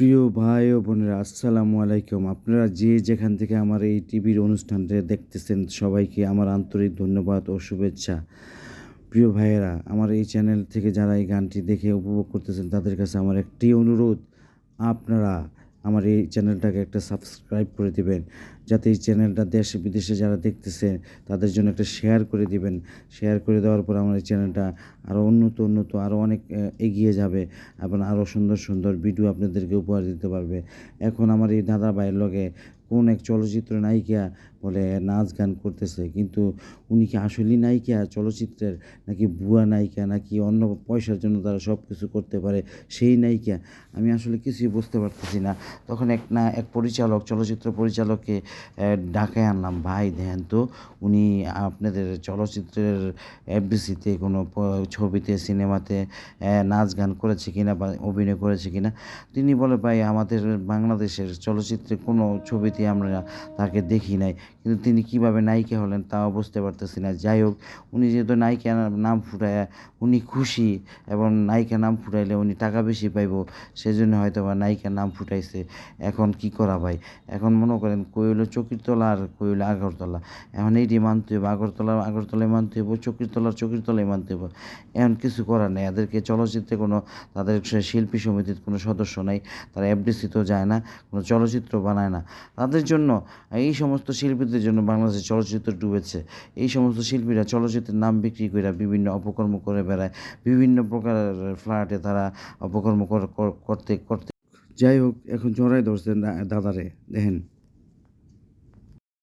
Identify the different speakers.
Speaker 1: প্রিয় ভাই ও বোনেরা, আসসালামু আলাইকুম। আপনারা যে যেখান থেকে আমার এই টিভির অনুষ্ঠানটা দেখতেছেন, সবাইকে আমার আন্তরিক ধন্যবাদ ও শুভেচ্ছা। প্রিয় ভাইয়েরা, আমার এই চ্যানেল থেকে যারা এই গানটি দেখে উপভোগ করতেছেন, তাদের কাছে আমার একটি অনুরোধ, আপনারা আমার এই চ্যানেলটাকে একটা সাবস্ক্রাইব করে দিবেন, যাতে এই চ্যানেলটা দেশে বিদেশে যারা দেখতেছে তাদের জন্য একটা শেয়ার করে দিবেন। শেয়ার করে দেওয়ার পর আমার এই চ্যানেলটা আরও উন্নত আরও অনেক এগিয়ে যাবে এবং আরও সুন্দর সুন্দর ভিডিও আপনাদেরকে উপহার দিতে পারবে। এখন আমার এই দাদা ভাইয়ের লগে কোন এক চলচ্চিত্র নায়িকা বলে নাচ গান করতেছে, কিন্তু উনি কি আসলেই নায়িকা চলচ্চিত্রের, নাকি ভুয়া নায়িকা, নাকি অন্য পয়সার জন্য তারা সব কিছু করতে পারে সেই নায়িকা? আমি আসলে কিছুই বুঝতে পারতেছি না। তখন এক পরিচালক, চলচ্চিত্র পরিচালককে ডাকায় আনলাম, ভাই দেখেন তো উনি আপনাদের চলচ্চিত্রের এফডিসিতে কোনো ছবিতে, সিনেমাতে নাচ গান করেছে কিনা বা অভিনয় করেছে কিনা। তিনি বলে, ভাই আমাদের বাংলাদেশের চলচ্চিত্রে কোনো ছবিতে আমরা তাকে দেখি নাই, কিন্তু তিনি কিভাবে নায়িকা হলেন তাও বুঝতে পারতেছি না। যাই হোক, উনি যেহেতু নায়িকা নাম ফুটায় উনি খুশি, এবং নায়িকা নাম ফুটাইলে উনি টাকা বেশি পাইব, সেজন্য হয়তো বা নায়িকার নাম ফুটাইছে। এখন কি করা ভাই? এখন মনে করেন কই হলো চকিরতলা আর কই হলো আগরতলা। এখন এইটি মানতে হবে, আগরতলায় মানতে হবে, চকিরতলায় মানতে হবে। এখন কিছু করার নেই, এদেরকে চলচ্চিত্রে কোনো, তাদের শিল্পী সমিতির কোনো সদস্য নাই, তারা এফডিসিতেও যায় না, কোনো চলচ্চিত্র বানায় না। তাদের জন্য, এই সমস্ত শিল্পীদের জন্য বাংলাদেশের চলচ্চিত্র ডুবেছে। এই সমস্ত শিল্পীরা চলচ্চিত্রের নাম বিক্রি করে বিভিন্ন অপকর্ম করে বেড়ায়, বিভিন্ন প্রকার ফ্ল্যাটে তারা অপকর্ম করতে করতে। যাই হোক, এখন জড়াই ধরছেন দাদারে, দেখেন